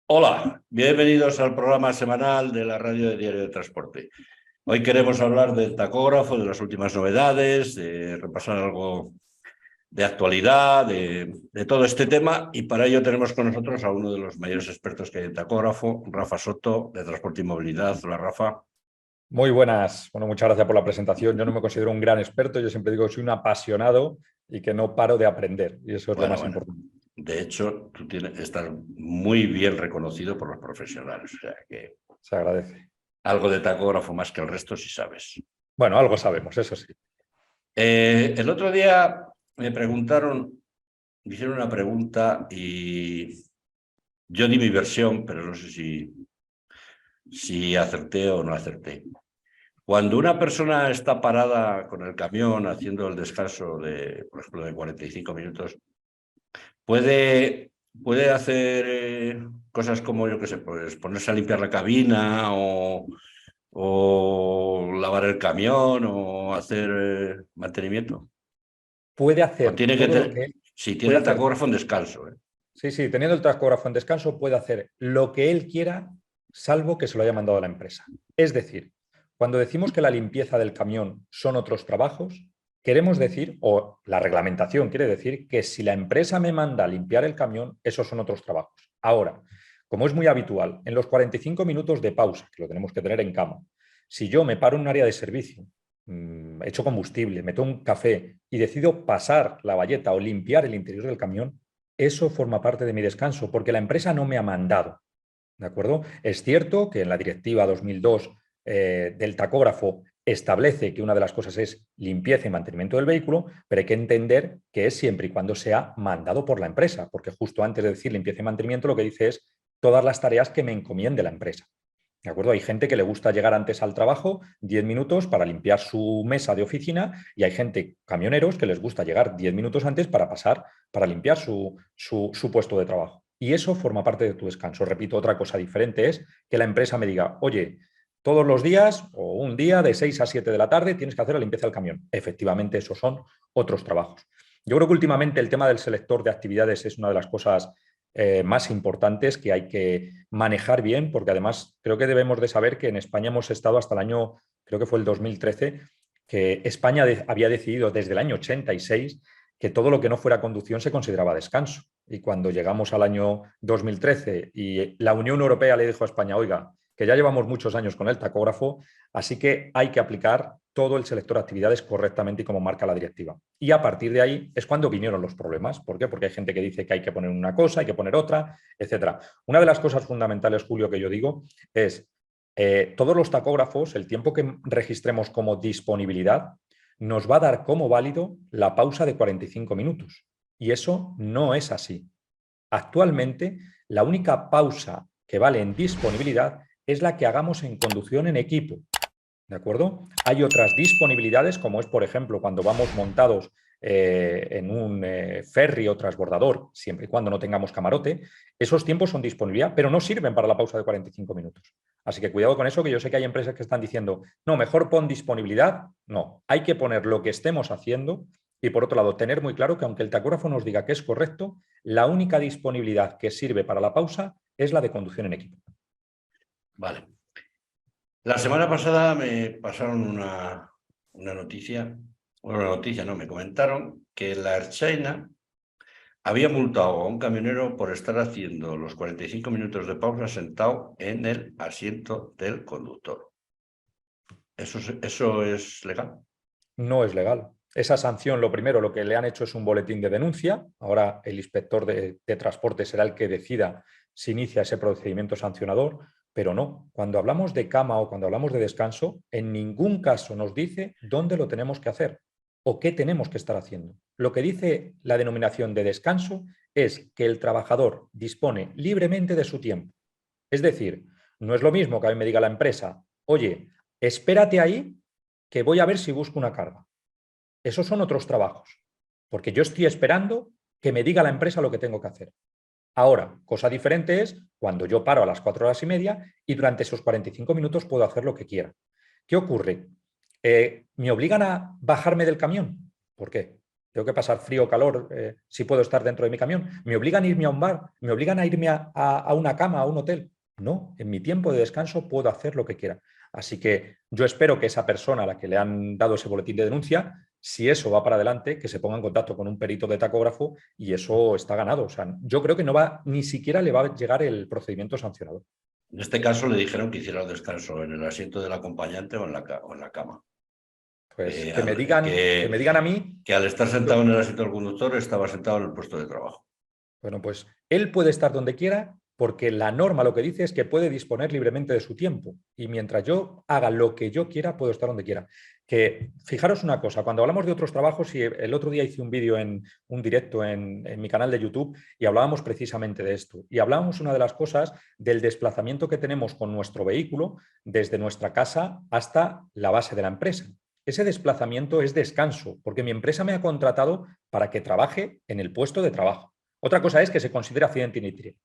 Hola, bienvenidos al programa semanal de la radio de Diario de Transporte. Hoy queremos hablar del tacógrafo, de las últimas novedades, de repasar algo de actualidad, de todo este tema, y para ello tenemos con nosotros a uno de los mayores expertos que hay en tacógrafo, Rafa Soto, de Transporte y Movilidad. Hola, Rafa. Muy buenas. Bueno, muchas gracias por la presentación. Yo no me considero un gran experto, yo siempre digo que soy un apasionado y que no paro de aprender, y eso es lo más Bueno, importante. de hecho, estás muy bien reconocido por los profesionales, o sea que Se agradece. algo de tacógrafo más que el resto sí sabes. Bueno, algo sabemos, eso sí. El otro día me preguntaron, me hicieron una pregunta y yo di mi versión, pero no sé si acerté o no acerté. Cuando una persona está parada con el camión haciendo el descanso de, por ejemplo, de 45 minutos, puede hacer cosas como, yo qué sé, pues ponerse a limpiar la cabina o lavar el camión o hacer mantenimiento. Puede O hacer tiene que todo lo tener, que él si tiene puede el hacer. tacógrafo en descanso. Sí, sí, teniendo el tacógrafo en descanso puede hacer lo que él quiera, salvo que se lo haya mandado a la empresa. Es decir, cuando decimos que la limpieza del camión son otros trabajos, queremos decir, o la reglamentación quiere decir, que si la empresa me manda a limpiar el camión, esos son otros trabajos. Ahora, como es muy habitual, en los 45 minutos de pausa, que lo tenemos que tener en cama, si yo me paro en un área de servicio, echo combustible, meto un café y decido pasar la bayeta o limpiar el interior del camión, eso forma parte de mi descanso, porque la empresa no me ha mandado, ¿de acuerdo? Es cierto que en la Directiva 2002 del tacógrafo establece que una de las cosas es limpieza y mantenimiento del vehículo, pero hay que entender que es siempre y cuando sea mandado por la empresa, porque justo antes de decir limpieza y mantenimiento lo que dice es todas las tareas que me encomiende la empresa. ¿De acuerdo? Hay gente que le gusta llegar antes al trabajo, 10 minutos para limpiar su mesa de oficina, y hay gente, camioneros, que les gusta llegar 10 minutos antes para pasar, para limpiar su puesto de trabajo. Y eso forma parte de tu descanso. Repito, otra cosa diferente es que la empresa me diga, oye, todos los días o un día de 6 a 7 de la tarde tienes que hacer la limpieza del camión. Efectivamente, esos son otros trabajos. Yo creo que últimamente el tema del selector de actividades es una de las cosas más importantes que hay que manejar bien, porque además creo que debemos de saber que en España hemos estado hasta el año, creo que fue el 2013, que España había decidido desde el año 86 que todo lo que no fuera conducción se consideraba descanso. Y cuando llegamos al año 2013 y la Unión Europea le dijo a España, oiga, que ya llevamos muchos años con el tacógrafo, así que hay que aplicar todo el selector de actividades correctamente y como marca la directiva. Y a partir de ahí es cuando vinieron los problemas. ¿Por qué? Porque hay gente que dice que hay que poner una cosa, hay que poner otra, etcétera. Una de las cosas fundamentales, Julio, que yo digo es todos los tacógrafos, el tiempo que registremos como disponibilidad, nos va a dar como válido la pausa de 45 minutos. Y eso no es así. Actualmente, la única pausa que vale en disponibilidad es la que hagamos en conducción en equipo. ¿De acuerdo? Hay otras disponibilidades, como es, por ejemplo, cuando vamos montados en un ferry o transbordador, siempre y cuando no tengamos camarote, esos tiempos son disponibilidad, pero no sirven para la pausa de 45 minutos. Así que cuidado con eso, que yo sé que hay empresas que están diciendo, no, mejor pon disponibilidad. No, hay que poner lo que estemos haciendo y, por otro lado, tener muy claro que aunque el tacógrafo nos diga que es correcto, la única disponibilidad que sirve para la pausa es la de conducción en equipo. Vale. La semana pasada me pasaron una noticia, no, me comentaron que la Ertzaintza había multado a un camionero por estar haciendo los 45 minutos de pausa sentado en el asiento del conductor. ¿Eso es legal? No es legal. Esa sanción, lo primero, lo que le han hecho es un boletín de denuncia. Ahora el inspector de transporte será el que decida si inicia ese procedimiento sancionador, pero no. Cuando hablamos de cama o cuando hablamos de descanso, en ningún caso nos dice dónde lo tenemos que hacer o qué tenemos que estar haciendo. Lo que dice la denominación de descanso es que el trabajador dispone libremente de su tiempo. Es decir, no es lo mismo que a mí me diga la empresa, oye, espérate ahí que voy a ver si busco una carga. Esos son otros trabajos, porque yo estoy esperando que me diga la empresa lo que tengo que hacer. Ahora, cosa diferente es cuando yo paro a las 4 horas y media y durante esos 45 minutos puedo hacer lo que quiera. ¿Qué ocurre? ¿Me obligan a bajarme del camión? ¿Por qué? tengo que pasar frío o calor, si puedo estar dentro de mi camión. ¿Me obligan a irme a un bar? ¿Me obligan a irme a una cama, a un hotel? No, en mi tiempo de descanso puedo hacer lo que quiera. Así que yo espero que esa persona a la que le han dado ese boletín de denuncia, si eso va para adelante, que se ponga en contacto con un perito de tacógrafo y eso está ganado. O sea, yo creo que no va, ni siquiera le va a llegar el procedimiento sancionador. En este caso le dijeron que hiciera el descanso en el asiento del acompañante o en la cama. Pues que me digan a mí. Que al estar sentado en el asiento del conductor estaba sentado en el puesto de trabajo. Bueno, pues él puede estar donde quiera porque la norma lo que dice es que puede disponer libremente de su tiempo y mientras yo haga lo que yo quiera, puedo estar donde quiera. Que fijaros una cosa, cuando hablamos de otros trabajos, y el otro día hice un vídeo en un directo en mi canal de YouTube y hablábamos precisamente de esto. Y hablábamos una de las cosas del desplazamiento que tenemos con nuestro vehículo desde nuestra casa hasta la base de la empresa. Ese desplazamiento es descanso, porque mi empresa me ha contratado para que trabaje en el puesto de trabajo. Otra cosa es que se considere accidente initio,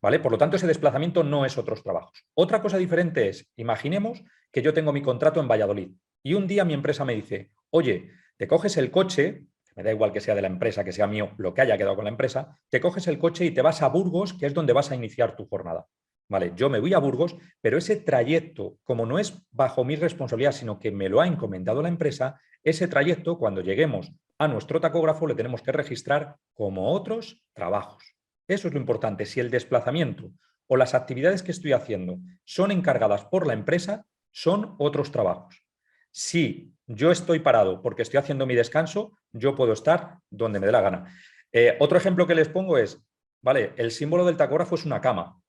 ¿vale? Por lo tanto, ese desplazamiento no es otros trabajos. Otra cosa diferente es, imaginemos que yo tengo mi contrato en Valladolid y un día mi empresa me dice, oye, te coges el coche, me da igual que sea de la empresa, que sea mío, lo que haya quedado con la empresa, te coges el coche y te vas a Burgos, que es donde vas a iniciar tu jornada. Vale, yo me voy a Burgos, pero ese trayecto, como no es bajo mi responsabilidad, sino que me lo ha encomendado la empresa, ese trayecto, cuando lleguemos a nuestro tacógrafo, le tenemos que registrar como otros trabajos. Eso es lo importante. Si el desplazamiento o las actividades que estoy haciendo son encargadas por la empresa, son otros trabajos. Si yo estoy parado porque estoy haciendo mi descanso, yo puedo estar donde me dé la gana. Otro ejemplo que les pongo es, vale, el símbolo del tacógrafo es una cama.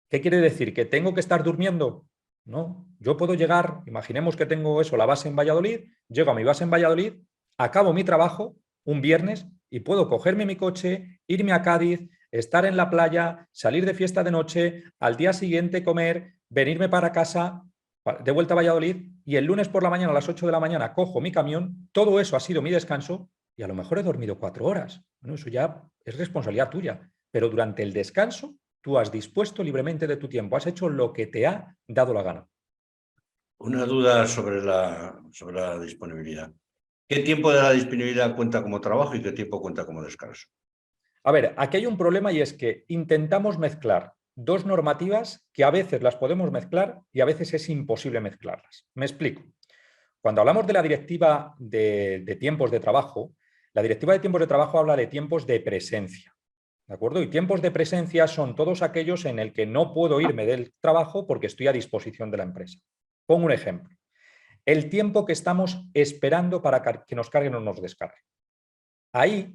¿Qué quiere decir? ¿Que tengo que estar durmiendo? No, yo puedo llegar, imaginemos que tengo eso, la base en Valladolid, llego a mi base en Valladolid, acabo mi trabajo un viernes y puedo cogerme mi coche, irme a Cádiz, estar en la playa, salir de fiesta de noche, al día siguiente comer, venirme para casa, de vuelta a Valladolid y el lunes por la mañana a las 8 de la mañana cojo mi camión, todo eso ha sido mi descanso y a lo mejor he dormido 4 horas. Bueno, eso ya es responsabilidad tuya, pero durante el descanso tú has dispuesto libremente de tu tiempo, has hecho lo que te ha dado la gana. Una duda sobre la disponibilidad. ¿Qué tiempo de la disponibilidad cuenta como trabajo y qué tiempo cuenta como descanso? A ver, aquí hay un problema y es que intentamos mezclar dos normativas que a veces las podemos mezclar y a veces es imposible mezclarlas. Me explico. Cuando hablamos de la directiva de tiempos de trabajo, la directiva de tiempos de trabajo habla de tiempos de presencia. ¿De acuerdo? Y tiempos de presencia son todos aquellos en el que no puedo irme del trabajo porque estoy a disposición de la empresa. Pongo un ejemplo. El tiempo que estamos esperando para que nos carguen o nos descarguen. Ahí,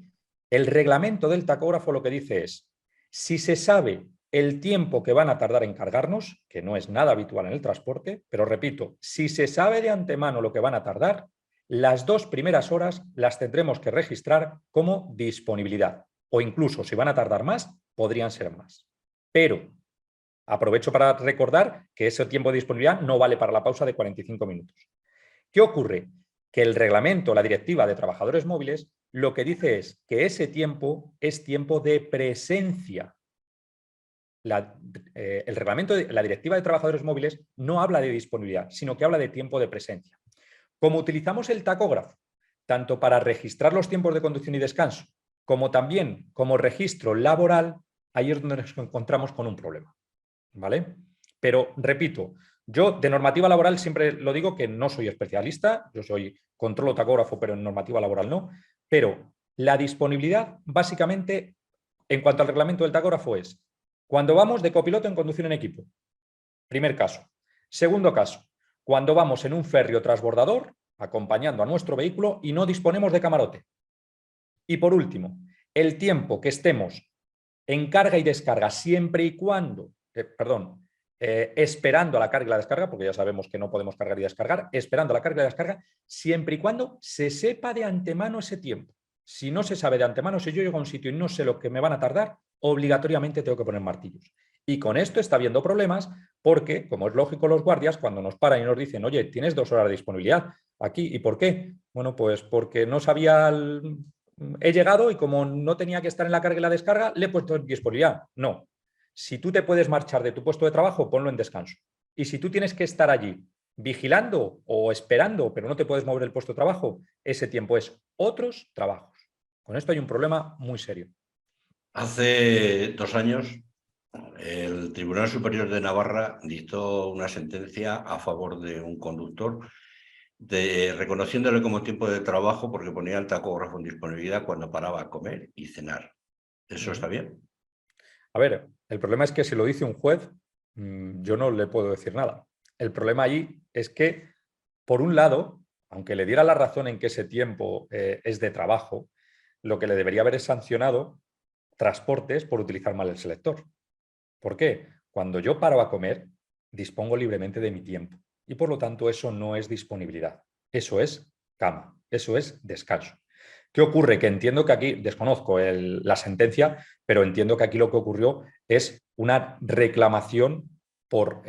el reglamento del tacógrafo lo que dice es, si se sabe el tiempo que van a tardar en cargarnos, que no es nada habitual en el transporte, pero repito, si se sabe de antemano lo que van a tardar, las 2 primeras horas las tendremos que registrar como disponibilidad. O incluso, si van a tardar más, podrían ser más. Pero aprovecho para recordar que ese tiempo de disponibilidad no vale para la pausa de 45 minutos. ¿Qué ocurre? Que el reglamento, la directiva de trabajadores móviles, lo que dice es que ese tiempo es tiempo de presencia. El reglamento de la directiva de trabajadores móviles no habla de disponibilidad, sino que habla de tiempo de presencia. Como utilizamos el tacógrafo, tanto para registrar los tiempos de conducción y descanso, como también como registro laboral, ahí es donde nos encontramos con un problema. ¿Vale? Pero, repito, yo de normativa laboral siempre lo digo que no soy especialista, yo soy controlo tacógrafo, pero en normativa laboral no, pero la disponibilidad básicamente en cuanto al reglamento del tacógrafo es cuando vamos de copiloto en conducción en equipo, primer caso. Segundo caso, cuando vamos en un ferry o transbordador acompañando a nuestro vehículo y no disponemos de camarote. Y por último, el tiempo que estemos en carga y descarga siempre y cuando esperando a la carga y la descarga, porque ya sabemos que no podemos cargar y descargar, esperando a la carga y la descarga, siempre y cuando se sepa de antemano ese tiempo. Si no se sabe de antemano, si yo llego a un sitio y no sé lo que me van a tardar, obligatoriamente tengo que poner martillos. Y con esto está habiendo problemas porque, como es lógico, los guardias cuando nos paran y nos dicen, oye, tienes 2 horas de disponibilidad aquí, ¿y por qué? Bueno, pues porque no sabía... He llegado y como no tenía que estar en la carga y la descarga, le he puesto disponibilidad. No. Si tú te puedes marchar de tu puesto de trabajo, ponlo en descanso. Y si tú tienes que estar allí vigilando o esperando, pero no te puedes mover del puesto de trabajo, ese tiempo es otros trabajos. Con esto hay un problema muy serio. Hace 2 años, el Tribunal Superior de Navarra dictó una sentencia a favor de un conductor, reconociéndole como tiempo de trabajo porque ponía el tacógrafo en disponibilidad cuando paraba a comer y cenar. ¿Eso está bien? A ver, el problema es que si lo dice un juez, yo no le puedo decir nada. El problema ahí es que, por un lado, aunque le diera la razón en que ese tiempo es de trabajo, lo que le debería haber es sancionado transportes por utilizar mal el selector. ¿Por qué? Cuando yo paro a comer, dispongo libremente de mi tiempo y por lo tanto eso no es disponibilidad, eso es cama, eso es descanso. ¿Qué ocurre? Que entiendo que aquí, desconozco la sentencia, pero entiendo que aquí lo que ocurrió es una reclamación por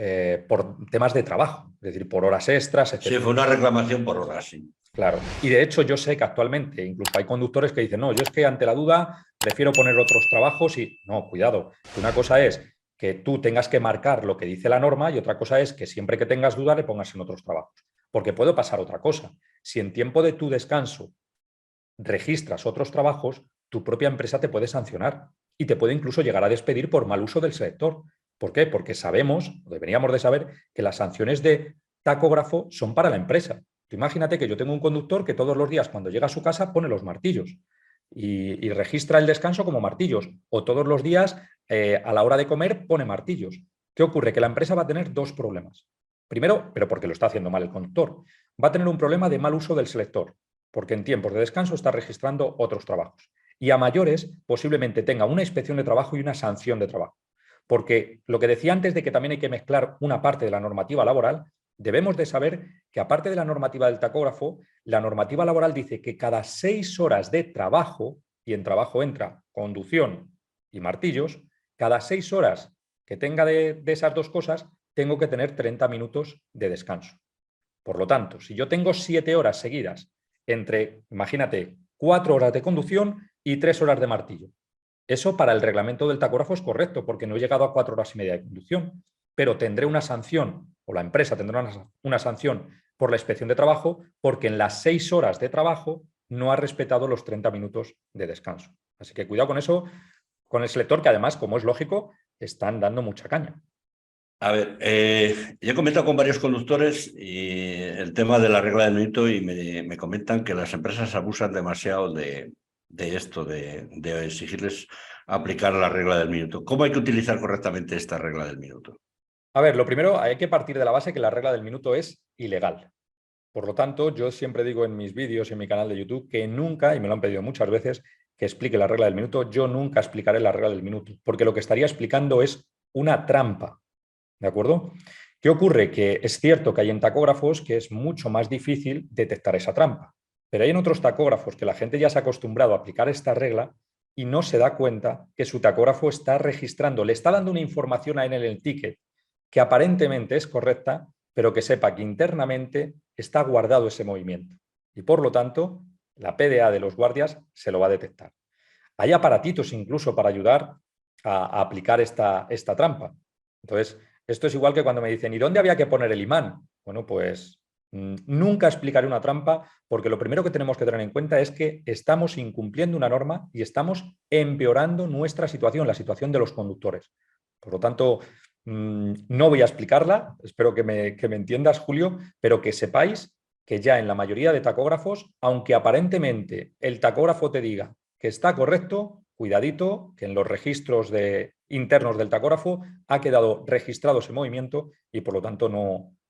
temas de trabajo, es decir, por horas extras, etc. Sí, fue una reclamación por horas, sí. Claro. Y de hecho yo sé que actualmente incluso hay conductores que dicen, no, yo es que ante la duda prefiero poner otros trabajos y no, cuidado, que una cosa es que tú tengas que marcar lo que dice la norma y otra cosa es que siempre que tengas duda le pongas en otros trabajos. Porque puede pasar otra cosa. Si en tiempo de tu descanso registras otros trabajos, tu propia empresa te puede sancionar y te puede incluso llegar a despedir por mal uso del selector. ¿Por qué? Porque sabemos, o deberíamos de saber, que las sanciones de tacógrafo son para la empresa. Tú imagínate que yo tengo un conductor que todos los días cuando llega a su casa pone los martillos y registra el descanso como martillos, o todos los días a la hora de comer pone martillos. ¿Qué ocurre? Que la empresa va a tener dos problemas. Primero, pero porque lo está haciendo mal el conductor, va a tener un problema de mal uso del selector, porque en tiempos de descanso está registrando otros trabajos. Y a mayores, posiblemente tenga una inspección de trabajo y una sanción de trabajo. Porque lo que decía antes de que también hay que mezclar una parte de la normativa laboral, debemos de saber que aparte de la normativa del tacógrafo, la normativa laboral dice que cada 6 horas de trabajo, y en trabajo entra conducción y martillos, cada 6 horas que tenga de esas dos cosas, tengo que tener 30 minutos de descanso. Por lo tanto, si yo tengo 7 horas seguidas entre, imagínate, 4 horas de conducción y 3 horas de martillo, eso para el reglamento del tacógrafo es correcto porque no he llegado a 4 horas y media de conducción, pero tendré una sanción, o la empresa tendrá una sanción por la inspección de trabajo porque en las 6 horas de trabajo no ha respetado los 30 minutos de descanso. Así que cuidado con eso, con el selector que además, como es lógico, están dando mucha caña. A ver, yo he comentado con varios conductores y el tema de la regla del minuto y me comentan que las empresas abusan demasiado de esto, de exigirles aplicar la regla del minuto. ¿Cómo hay que utilizar correctamente esta regla del minuto? A ver, lo primero hay que partir de la base que la regla del minuto es ilegal. Por lo tanto, yo siempre digo en mis vídeos y en mi canal de YouTube que nunca, y me lo han pedido muchas veces, que explique la regla del minuto. Yo nunca explicaré la regla del minuto, porque lo que estaría explicando es una trampa. ¿De acuerdo? ¿Qué ocurre? Que es cierto que hay en tacógrafos que es mucho más difícil detectar esa trampa, pero hay en otros tacógrafos que la gente ya se ha acostumbrado a aplicar esta regla y no se da cuenta que su tacógrafo está registrando, le está dando una información a él en el ticket que aparentemente es correcta, pero que sepa que internamente está guardado ese movimiento. Y por lo tanto, la PDA de los guardias se lo va a detectar. Hay aparatitos incluso para ayudar a aplicar esta trampa. Entonces, esto es igual que cuando me dicen, ¿y dónde había que poner el imán? Bueno, pues nunca explicaré una trampa porque lo primero que tenemos que tener en cuenta es que estamos incumpliendo una norma y estamos empeorando nuestra situación, la situación de los conductores. Por lo tanto, no voy a explicarla, espero que me entiendas, Julio, pero que sepáis que ya en la mayoría de tacógrafos, aunque aparentemente el tacógrafo te diga que está correcto, cuidadito, que en los registros internos del tacógrafo ha quedado registrado ese movimiento y por lo tanto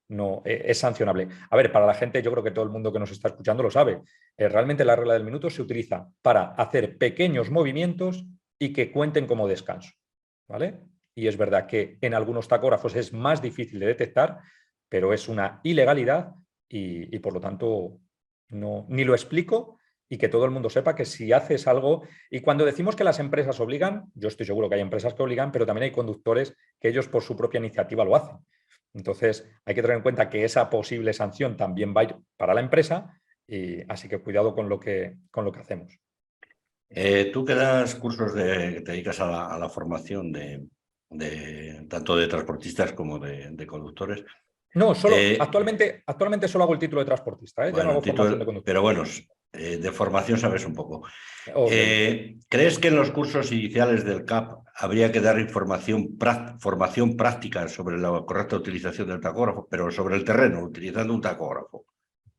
no es sancionable. A ver, para la gente, yo creo que todo el mundo que nos está escuchando lo sabe. Realmente la regla del minuto se utiliza para hacer pequeños movimientos y que cuenten como descanso, ¿vale? Y es verdad que en algunos tacógrafos es más difícil de detectar, pero es una ilegalidad y por lo tanto ni lo explico y que todo el mundo sepa que si haces algo, y cuando decimos que las empresas obligan, yo estoy seguro que hay empresas que obligan, pero también hay conductores que ellos por su propia iniciativa lo hacen. Entonces hay que tener en cuenta que esa posible sanción también va a ir para la empresa, y así que cuidado con lo que hacemos. Tú que das cursos que te dedicas a la formación tanto de transportistas como de conductores. No, actualmente solo hago el título de transportista, ¿eh? Ya no Bueno, hago formación de conductor. pero bueno, de formación sabes un poco. Obviamente. ¿Crees que en los cursos iniciales del CAP habría que dar formación práctica sobre la correcta utilización del tacógrafo, pero sobre el terreno, utilizando un tacógrafo?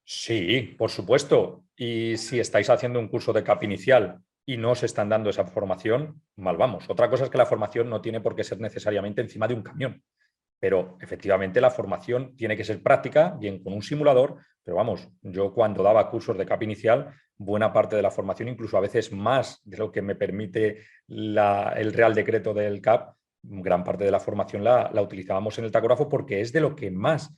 Sí, por supuesto. Y si estáis haciendo un curso de CAP inicial y no os están dando esa formación, mal vamos. Otra cosa es que la formación no tiene por qué ser necesariamente encima de un camión. Pero efectivamente la formación tiene que ser práctica, bien con un simulador, pero vamos, yo cuando daba cursos de CAP inicial, buena parte de la formación, incluso a veces más de lo que me permite el Real Decreto del CAP, gran parte de la formación la utilizábamos en el tacógrafo porque es de lo que más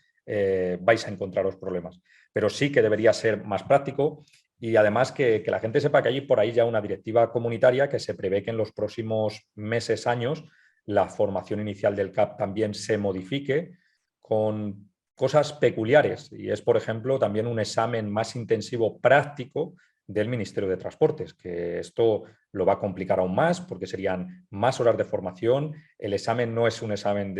vais a encontraros problemas. Pero sí que debería ser más práctico y además que la gente sepa que hay por ahí ya una directiva comunitaria que se prevé que en los próximos meses, años, la formación inicial del CAP también se modifique con cosas peculiares y es, por ejemplo, también un examen más intensivo práctico del Ministerio de Transportes, que esto lo va a complicar aún más porque serían más horas de formación. El examen no es un examen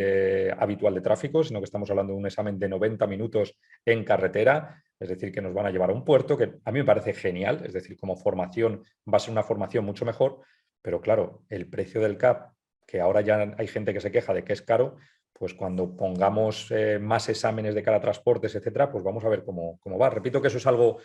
habitual de tráfico, sino que estamos hablando de un examen de 90 minutos en carretera, es decir, que nos van a llevar a un puerto, que a mí me parece genial, es decir, como formación va a ser una formación mucho mejor, pero claro, el precio del CAP, que ahora ya hay gente que se queja de que es caro, pues cuando pongamos más exámenes de cara a transportes, etcétera, pues vamos a ver cómo va. Repito que eso es algo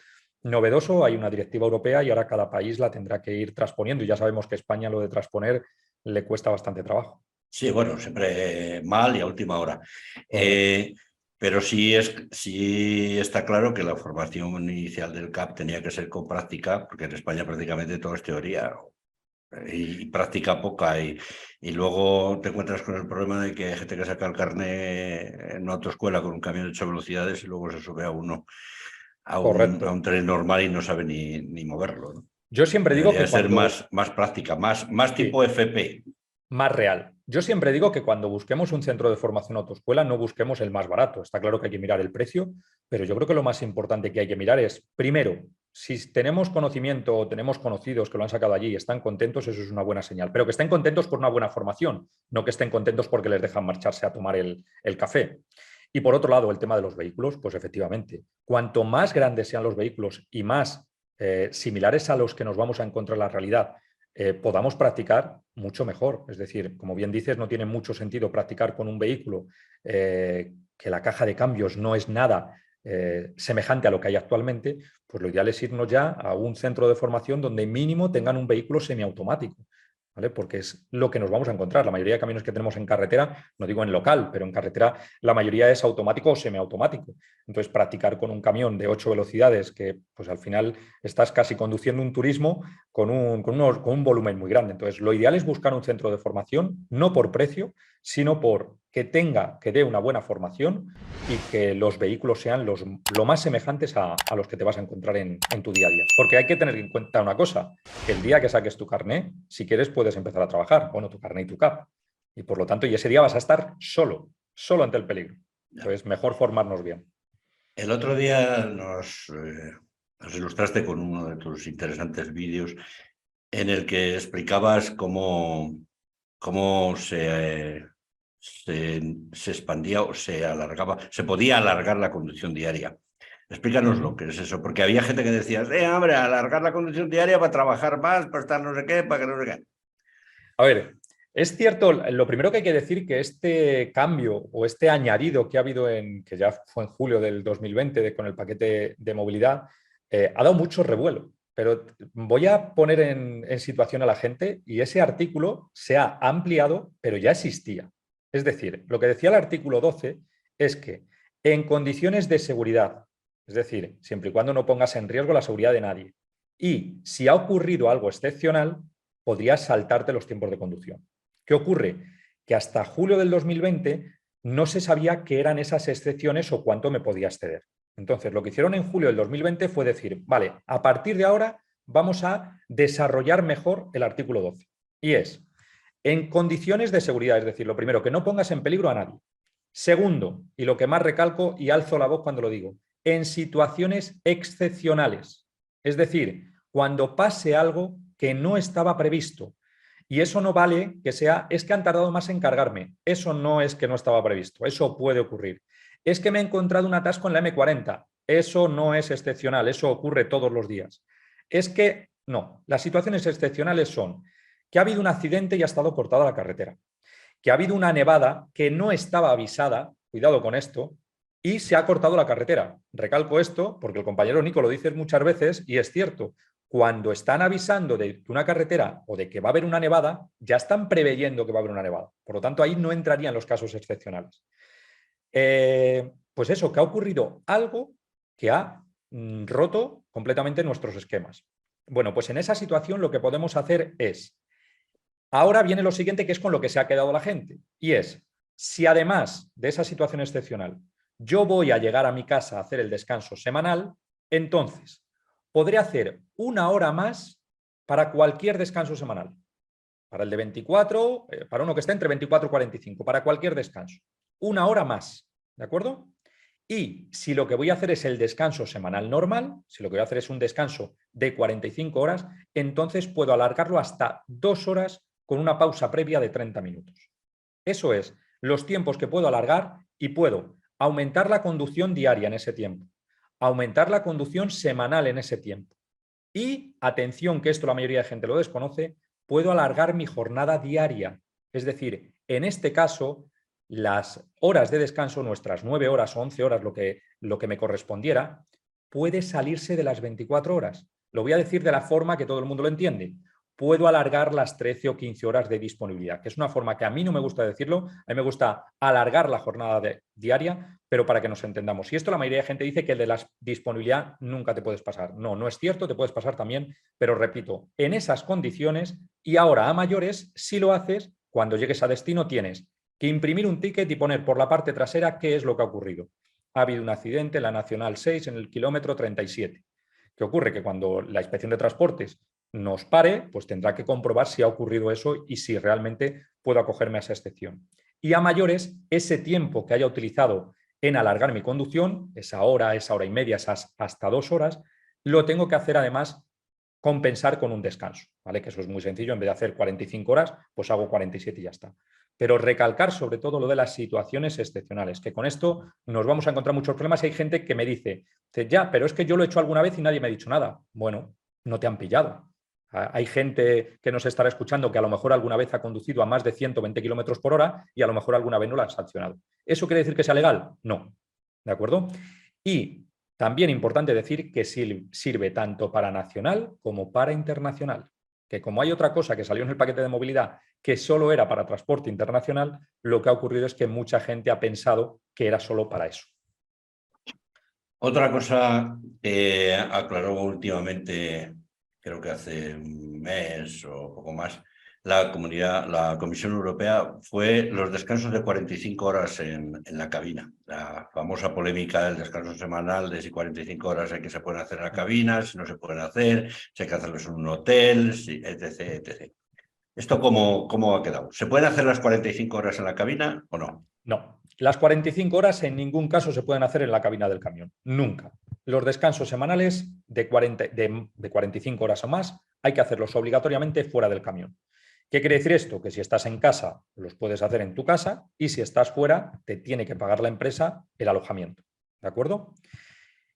novedoso, hay una directiva europea y ahora cada país la tendrá que ir transponiendo y ya sabemos que a España lo de transponer le cuesta bastante trabajo. Sí, bueno, siempre mal y a última hora. Correcto. Pero sí está claro que la formación inicial del CAP tenía que ser con práctica, porque en España prácticamente todo es teoría y práctica poca. Y luego te encuentras con el problema de que hay gente que saca el carné en una autoescuela con un camión de 8 velocidades y luego se sube a uno a un Correcto. tren normal y no sabe ni moverlo, ¿no? Yo siempre digo Debería que ser cuando... más práctica, más tipo Sí, FP. más real. Yo siempre digo que cuando busquemos un centro de formación autoescuela no busquemos el más barato. Está claro que hay que mirar el precio, pero yo creo que lo más importante que hay que mirar es, primero, si tenemos conocimiento o tenemos conocidos que lo han sacado allí y están contentos, eso es una buena señal. Pero que estén contentos por una buena formación, no que estén contentos porque les dejan marcharse a tomar el café. Y por otro lado, el tema de los vehículos, pues efectivamente, cuanto más grandes sean los vehículos y más similares a los que nos vamos a encontrar en la realidad, podamos practicar, mucho mejor. Es decir, como bien dices, no tiene mucho sentido practicar con un vehículo que la caja de cambios no es nada semejante a lo que hay actualmente, pues lo ideal es irnos ya a un centro de formación donde mínimo tengan un vehículo semiautomático. ¿Vale? Porque es lo que nos vamos a encontrar. La mayoría de caminos que tenemos en carretera, no digo en local, pero en carretera la mayoría es automático o semiautomático. Entonces, practicar con un camión de 8 velocidades, que pues al final estás casi conduciendo un turismo con un volumen muy grande. Entonces, lo ideal es buscar un centro de formación, no por precio, sino por que dé una buena formación y que los vehículos sean lo más semejantes a los que te vas a encontrar en tu día a día. Porque hay que tener en cuenta una cosa, que el día que saques tu carné, si quieres puedes empezar a trabajar, bueno, tu carné y tu CAP. Y por lo tanto, y ese día vas a estar solo ante el peligro. Entonces, mejor formarnos bien. El otro día nos ilustraste con uno de tus interesantes vídeos en el que explicabas cómo se expandía o se alargaba, se podía alargar la conducción diaria. Explícanos lo que es eso, porque había gente que decía, hombre, alargar la conducción diaria para trabajar más, para estar no sé qué, para que no sé qué. A ver, es cierto, lo primero que hay que decir que este cambio o este añadido que ha habido que ya fue en julio del 2020 con el paquete de movilidad, ha dado mucho revuelo. Pero voy a poner en situación a la gente y ese artículo se ha ampliado, pero ya existía. Es decir, lo que decía el artículo 12 es que en condiciones de seguridad, es decir, siempre y cuando no pongas en riesgo la seguridad de nadie, y si ha ocurrido algo excepcional, podrías saltarte los tiempos de conducción. ¿Qué ocurre? Que hasta julio del 2020 no se sabía qué eran esas excepciones o cuánto me podía exceder. Entonces, lo que hicieron en julio del 2020 fue decir, vale, a partir de ahora vamos a desarrollar mejor el artículo 12. Y es, en condiciones de seguridad, es decir, lo primero, que no pongas en peligro a nadie. Segundo, y lo que más recalco y alzo la voz cuando lo digo, en situaciones excepcionales. Es decir, cuando pase algo que no estaba previsto. Y eso no vale que sea, es que han tardado más en cargarme. Eso no es que no estaba previsto, eso puede ocurrir. Es que me he encontrado un atasco en la M40. Eso no es excepcional, eso ocurre todos los días. es que no. Las situaciones excepcionales son que ha habido un accidente y ha estado cortada la carretera, que ha habido una nevada que no estaba avisada, cuidado con esto, y se ha cortado la carretera. Recalco esto porque el compañero Nico lo dice muchas veces y es cierto. Cuando están avisando de que una carretera o de que va a haber una nevada, ya están preveyendo que va a haber una nevada. Por lo tanto, ahí no entrarían los casos excepcionales. Pues eso, que ha ocurrido algo que ha roto completamente nuestros esquemas. Bueno, pues en esa situación lo que podemos hacer es, ahora viene lo siguiente, que es con lo que se ha quedado la gente, y es, si además de esa situación excepcional yo voy a llegar a mi casa a hacer el descanso semanal, entonces podré hacer una hora más para cualquier descanso semanal. Para el de 24, para uno que esté entre 24 y 45, para cualquier descanso. Una hora más, ¿de acuerdo? Y si lo que voy a hacer es el descanso semanal normal, si lo que voy a hacer es un descanso de 45 horas, entonces puedo alargarlo hasta 2 horas con una pausa previa de 30 minutos. Eso es, los tiempos que puedo alargar y puedo aumentar la conducción diaria en ese tiempo, aumentar la conducción semanal en ese tiempo. Y, atención, que esto la mayoría de gente lo desconoce, puedo alargar mi jornada diaria. Es decir, en este caso, las horas de descanso, nuestras 9 horas o 11 horas, lo que me correspondiera, puede salirse de las 24 horas. Lo voy a decir de la forma que todo el mundo lo entiende. Puedo alargar las 13 o 15 horas de disponibilidad, que es una forma que a mí no me gusta decirlo, a mí me gusta alargar la jornada diaria, pero para que nos entendamos. Y esto la mayoría de gente dice que el de la disponibilidad nunca te puedes pasar. No, no es cierto, te puedes pasar también, pero repito, en esas condiciones y ahora a mayores, si lo haces, cuando llegues a destino tienes que imprimir un ticket y poner por la parte trasera qué es lo que ha ocurrido. Ha habido un accidente en la Nacional 6 en el kilómetro 37. ¿Qué ocurre? Que cuando la Inspección de Transportes nos pare, pues tendrá que comprobar si ha ocurrido eso y si realmente puedo acogerme a esa excepción. Y a mayores, ese tiempo que haya utilizado en alargar mi conducción, esa hora y media, esas hasta 2 horas, lo tengo que hacer además compensar con un descanso, ¿vale? Que eso es muy sencillo, en vez de hacer 45 horas, pues hago 47 y ya está. Pero recalcar sobre todo lo de las situaciones excepcionales, que con esto nos vamos a encontrar muchos problemas y hay gente que me dice, ya, pero es que yo lo he hecho alguna vez y nadie me ha dicho nada. Bueno, no te han pillado. Hay gente que nos estará escuchando que a lo mejor alguna vez ha conducido a más de 120 kilómetros por hora y a lo mejor alguna vez no la han sancionado. ¿Eso quiere decir que sea legal? No. ¿De acuerdo? Y también importante decir que sirve tanto para nacional como para internacional. Que como hay otra cosa que salió en el paquete de movilidad que solo era para transporte internacional, lo que ha ocurrido es que mucha gente ha pensado que era solo para eso. Otra cosa que aclaró últimamente, creo que hace un mes o poco más, la Comisión Europea, fue los descansos de 45 horas en la cabina. La famosa polémica del descanso semanal de si 45 horas hay que se pueden hacer en la cabina, si no se pueden hacer, si hay que hacerlos en un hotel, etc, etc. ¿Esto cómo ha quedado? ¿Se pueden hacer las 45 horas en la cabina o no? No, las 45 horas en ningún caso se pueden hacer en la cabina del camión, nunca. Los descansos semanales de 45 horas o más hay que hacerlos obligatoriamente fuera del camión. ¿Qué quiere decir esto? Que si estás en casa, los puedes hacer en tu casa y si estás fuera, te tiene que pagar la empresa el alojamiento. ¿De acuerdo?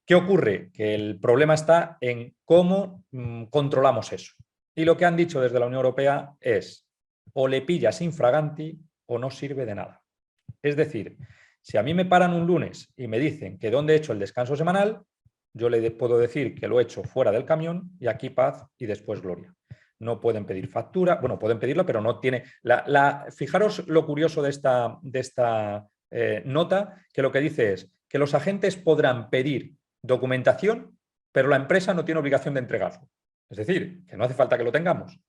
¿Qué ocurre? Que el problema está en cómo controlamos eso. Y lo que han dicho desde la Unión Europea es o le pillas infraganti o no sirve de nada. Es decir, si a mí me paran un lunes y me dicen que dónde he hecho el descanso semanal, yo le puedo decir que lo he hecho fuera del camión y aquí paz y después gloria. No pueden pedir factura, bueno, pueden pedirla, pero no tiene... Fijaros lo curioso de esta nota, que lo que dice es que los agentes podrán pedir documentación, pero la empresa no tiene obligación de entregarlo. Es decir, que no hace falta que lo tengamos.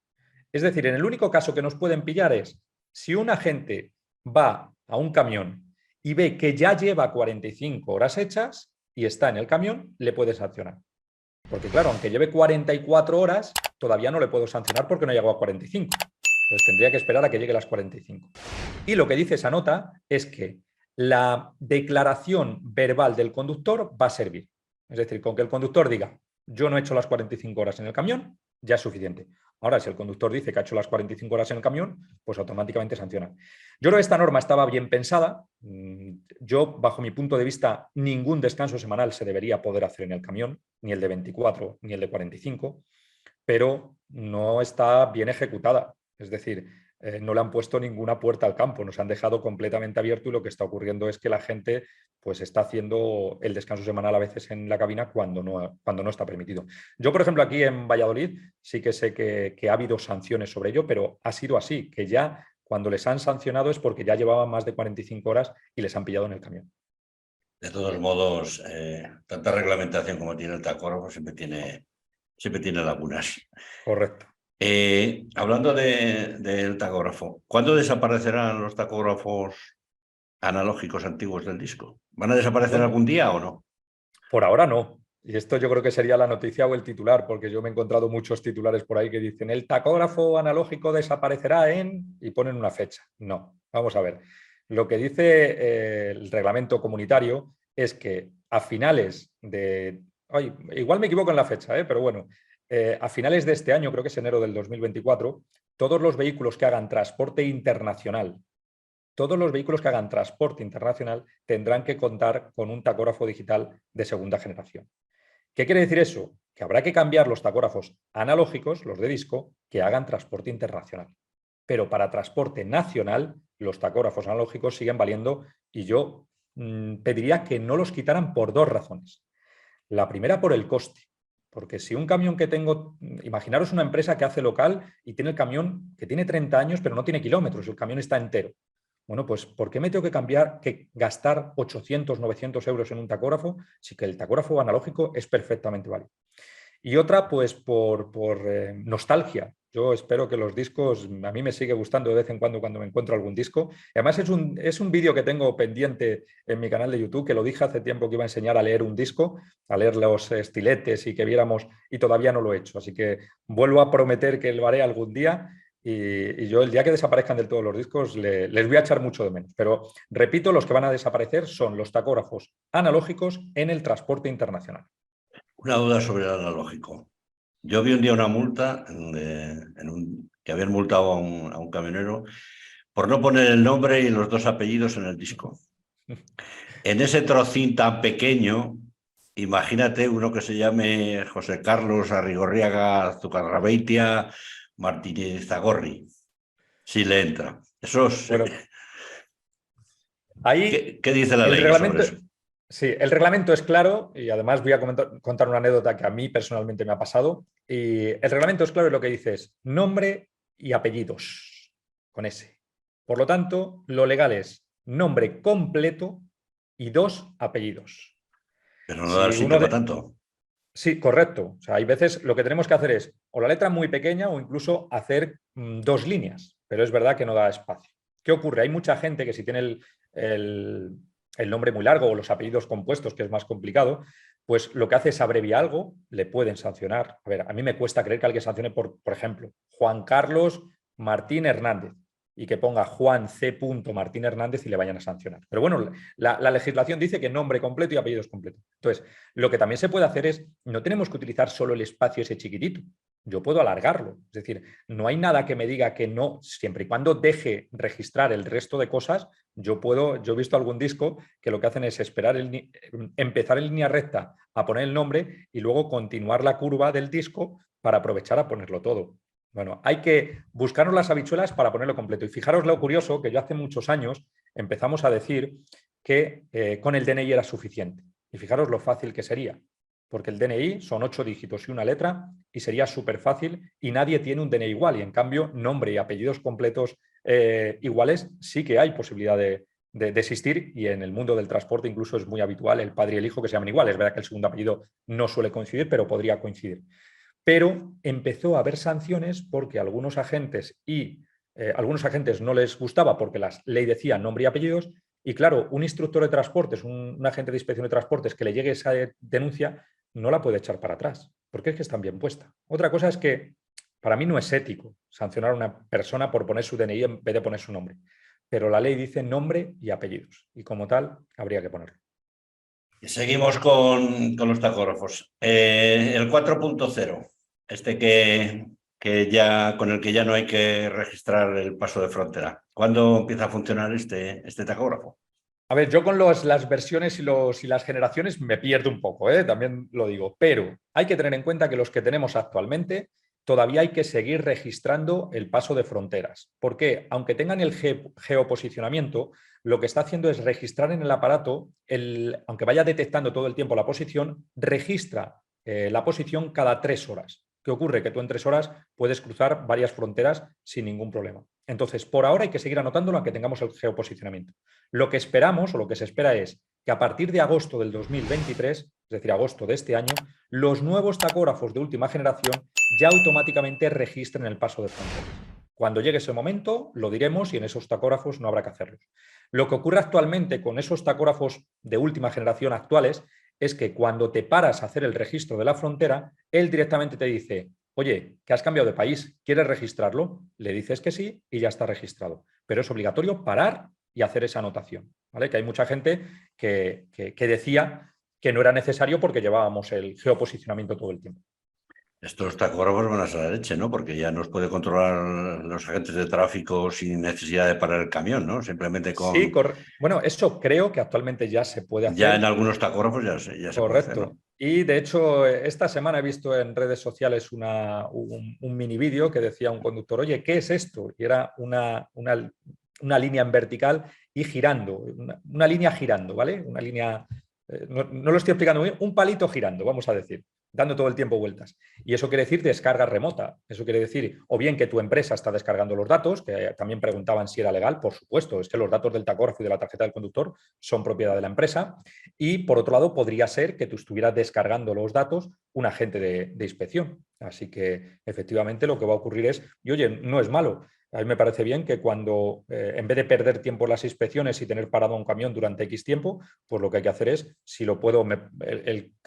Es decir, en el único caso que nos pueden pillar es si un agente va a un camión y ve que ya lleva 45 horas hechas y está en el camión, le puede sancionar. Porque claro, aunque lleve 44 horas, todavía no le puedo sancionar porque no ha llegado a 45. Entonces tendría que esperar a que llegue las 45. Y lo que dice esa nota es que la declaración verbal del conductor va a servir. Es decir, con que el conductor diga, yo no he hecho las 45 horas en el camión, ya es suficiente. Ahora, si el conductor dice que ha hecho las 45 horas en el camión, pues automáticamente sanciona. Yo creo que esta norma estaba bien pensada. yo, bajo mi punto de vista, ningún descanso semanal se debería poder hacer en el camión, ni el de 24 ni el de 45, pero no está bien ejecutada. Es decir, no le han puesto ninguna puerta al campo, nos han dejado completamente abierto y lo que está ocurriendo es que la gente pues, está haciendo el descanso semanal a veces en la cabina cuando no está permitido. Yo, por ejemplo, aquí en Valladolid sí que sé que ha habido sanciones sobre ello, pero ha sido así, que ya cuando les han sancionado es porque ya llevaban más de 45 horas y les han pillado en el camión. De todos modos, tanta reglamentación como tiene el tacógrafo siempre tiene lagunas. Correcto. Hablando del tacógrafo, ¿cuándo desaparecerán los tacógrafos analógicos antiguos del disco? ¿Van a desaparecer Bueno, algún día o no? por ahora no. Y esto yo creo que sería la noticia o el titular, porque yo me he encontrado muchos titulares por ahí que dicen el tacógrafo analógico desaparecerá en... y ponen una fecha. No, vamos a ver. Lo que dice el reglamento comunitario es que a finales de... Ay, igual me equivoco en la fecha, pero bueno, a finales de este año, creo que es enero del 2024, todos los vehículos que hagan transporte internacional, todos los vehículos que hagan transporte internacional tendrán que contar con un tacógrafo digital de segunda generación. ¿Qué quiere decir eso? Que habrá que cambiar los tacógrafos analógicos, los de disco, que hagan transporte internacional. Pero para transporte nacional, los tacógrafos analógicos siguen valiendo y yo pediría que no los quitaran por dos razones. La primera, por el coste. Porque si un camión que tengo, imaginaros una empresa que hace local y tiene el camión que tiene 30 años pero no tiene kilómetros, el camión está entero. Bueno, pues ¿por qué me tengo que gastar 800, 900 euros en un tacógrafo si que el tacógrafo analógico es perfectamente válido? Y otra, pues por nostalgia. Yo espero que los discos, a mí me sigue gustando de vez en cuando me encuentro algún disco. Además es un vídeo que tengo pendiente en mi canal de YouTube, que lo dije hace tiempo que iba a enseñar a leer un disco, a leer los estiletes y que viéramos, y todavía no lo he hecho. Así que vuelvo a prometer que lo haré algún día. Y yo el día que desaparezcan del todo los discos les voy a echar mucho de menos. Pero repito, los que van a desaparecer son los tacógrafos analógicos en el transporte internacional. Una duda sobre el analógico. Yo vi un día una multa que habían multado a un camionero por no poner el nombre y los dos apellidos en el disco. En ese trocín tan pequeño, imagínate uno que se llame José Carlos Arrigorriaga Zucarrabeitia Martínez Zagorri, si le entra. Eso es, Bueno, ahí ¿qué dice la el ley sobre reglamento, eso? sí, el reglamento es claro y además voy a contar una anécdota que a mí personalmente me ha pasado. Y el reglamento es claro y lo que dice es nombre y apellidos, con S. Por lo tanto, lo legal es nombre completo y dos apellidos. Pero no da Si sitio uno para de... tanto. Sí, correcto. O sea, hay veces lo que tenemos que hacer es o la letra muy pequeña o incluso hacer dos líneas, pero es verdad que no da espacio. ¿Qué ocurre? Hay mucha gente que si tiene el nombre muy largo o los apellidos compuestos, que es más complicado, pues lo que hace es abreviar algo, le pueden sancionar. A ver, a mí me cuesta creer que alguien sancione por ejemplo, Juan Carlos Martín Hernández y que ponga Juan C. Martín Hernández y le vayan a sancionar. Pero bueno, la legislación dice que nombre completo y apellidos completos. Entonces, lo que también se puede hacer es, no tenemos que utilizar solo el espacio ese chiquitito. Yo puedo alargarlo. Es decir, no hay nada que me diga que no, siempre y cuando deje registrar el resto de cosas, yo he visto algún disco que lo que hacen es empezar en línea recta a poner el nombre y luego continuar la curva del disco para aprovechar a ponerlo todo. Bueno, hay que buscarnos las habichuelas para ponerlo completo. Y fijaros lo curioso que yo hace muchos años empezamos a decir que con el DNI era suficiente. Y fijaros lo fácil que sería, porque el DNI son 8 dígitos y una letra y sería súper fácil y nadie tiene un DNI igual. Y en cambio, nombre y apellidos completos iguales sí que hay posibilidad de existir y en el mundo del transporte incluso es muy habitual el padre y el hijo que se llaman igual. Es verdad que el segundo apellido no suele coincidir, pero podría coincidir. Pero empezó a haber sanciones porque algunos agentes no les gustaba porque la ley decía nombre y apellidos y claro, un instructor de transportes, un agente de inspección de transportes que le llegue esa denuncia no la puede echar para atrás porque es que están bien puesta. Otra cosa es que para mí no es ético sancionar a una persona por poner su DNI en vez de poner su nombre, pero la ley dice nombre y apellidos y como tal habría que ponerlo. Seguimos con los tacógrafos. El 4.0, con el que ya no hay que registrar el paso de frontera. ¿Cuándo empieza a funcionar este tacógrafo? A ver, yo con las versiones y las generaciones me pierdo un poco, también lo digo, pero hay que tener en cuenta que los que tenemos actualmente todavía hay que seguir registrando el paso de fronteras. ¿Por qué? Aunque tengan el geoposicionamiento, lo que está haciendo es registrar en el aparato, aunque vaya detectando todo el tiempo la posición, registra la posición cada 3 horas. ¿Qué ocurre? Que tú en 3 horas puedes cruzar varias fronteras sin ningún problema. Entonces, por ahora hay que seguir anotándolo aunque tengamos el geoposicionamiento. Lo que esperamos o lo que se espera es que a partir de agosto del 2023, es decir, agosto de este año, los nuevos tacógrafos de última generación ya automáticamente registren el paso de fronteras. Cuando llegue ese momento, lo diremos y en esos tacógrafos no habrá que hacerlos. Lo que ocurre actualmente con esos tacógrafos de última generación actuales es que cuando te paras a hacer el registro de la frontera, él directamente te dice: oye, que has cambiado de país, ¿quieres registrarlo? Le dices que sí y ya está registrado. Pero es obligatorio parar y hacer esa anotación, ¿vale? Que hay mucha gente que decía que no era necesario porque llevábamos el geoposicionamiento todo el tiempo. Estos tacógrafos van a ser la leche, ¿no? Porque ya nos puede controlar los agentes de tráfico sin necesidad de parar el camión, ¿no? Simplemente Sí, con... bueno, eso creo que actualmente ya se puede Ya en hacer. algunos tacógrafos ya se puede hacer, ¿no? Correcto. Y de hecho, esta semana he visto en redes sociales un mini vídeo que decía un conductor: oye, ¿qué es esto? Y era una línea en vertical y girando, una línea girando, ¿vale? Una línea, no lo estoy explicando muy bien, un palito girando, vamos a decir, dando todo el tiempo vueltas. Y eso quiere decir descarga remota. Eso quiere decir o bien que tu empresa está descargando los datos, que también preguntaban si era legal, por supuesto, es que los datos del tacógrafo y de la tarjeta del conductor son propiedad de la empresa. Y por otro lado, podría ser que tú estuvieras descargando los datos un agente de inspección. Así que efectivamente lo que va a ocurrir es, y oye, no es malo. A mí me parece bien que cuando, en vez de perder tiempo en las inspecciones y tener parado un camión durante X tiempo, pues lo que hay que hacer es, si lo puedo,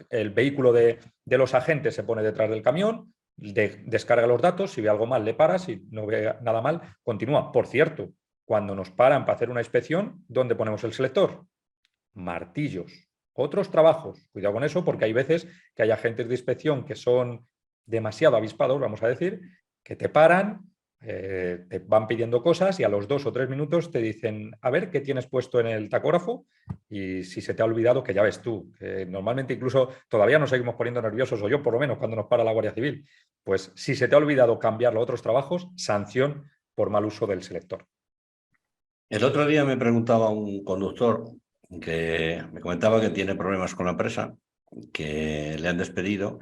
el vehículo de los agentes se pone detrás del camión, descarga los datos, si ve algo mal le para, si no ve nada mal, continúa. Por cierto, cuando nos paran para hacer una inspección, ¿dónde ponemos el selector? Martillos. Otros trabajos, cuidado con eso, porque hay veces que hay agentes de inspección que son demasiado avispados, vamos a decir, que te paran, te van pidiendo cosas y a los 2 o 3 minutos te dicen: a ver qué tienes puesto en el tacógrafo, y si se te ha olvidado, que ya ves tú, que normalmente incluso todavía nos seguimos poniendo nerviosos, o yo por lo menos cuando nos para la Guardia Civil, pues si se te ha olvidado cambiarlo a otros trabajos, sanción por mal uso del selector. El otro día me preguntaba un conductor que me comentaba que tiene problemas con la empresa, que le han despedido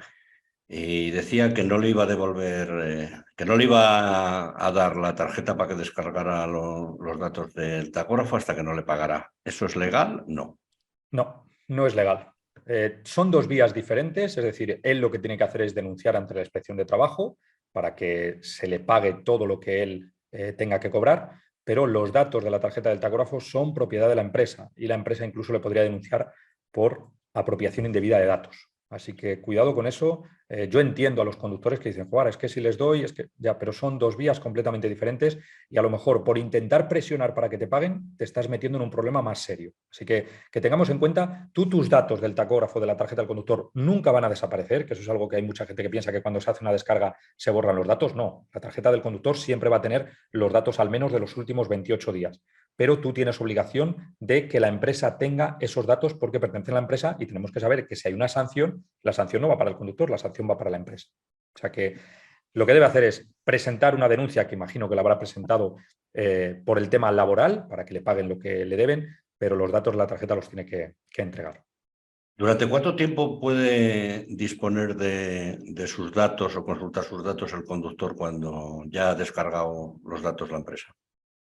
y decía que no le iba a devolver, que no le iba a dar la tarjeta para que descargara los datos del tacógrafo hasta que no le pagara. ¿Eso es legal? No. No, no es legal. Son 2 vías diferentes, es decir, él lo que tiene que hacer es denunciar ante la inspección de trabajo para que se le pague todo lo que él tenga que cobrar, pero los datos de la tarjeta del tacógrafo son propiedad de la empresa y la empresa incluso le podría denunciar por apropiación indebida de datos. Así que cuidado con eso. Yo entiendo a los conductores que dicen: Juan, es que si les doy, es que ya, pero son 2 vías completamente diferentes y a lo mejor por intentar presionar para que te paguen, te estás metiendo en un problema más serio. Así que tengamos en cuenta, tus datos del tacógrafo, de la tarjeta del conductor, nunca van a desaparecer, que eso es algo que hay mucha gente que piensa que cuando se hace una descarga se borran los datos. No, la tarjeta del conductor siempre va a tener los datos al menos de los últimos 28 días. Pero tú tienes obligación de que la empresa tenga esos datos porque pertenecen a la empresa y tenemos que saber que si hay una sanción, la sanción no va para el conductor, la sanción va para la empresa. O sea que lo que debe hacer es presentar una denuncia, que imagino que la habrá presentado por el tema laboral, para que le paguen lo que le deben, pero los datos de la tarjeta los tiene que entregar. ¿Durante cuánto tiempo puede disponer de sus datos o consultar sus datos el conductor cuando ya ha descargado los datos la empresa?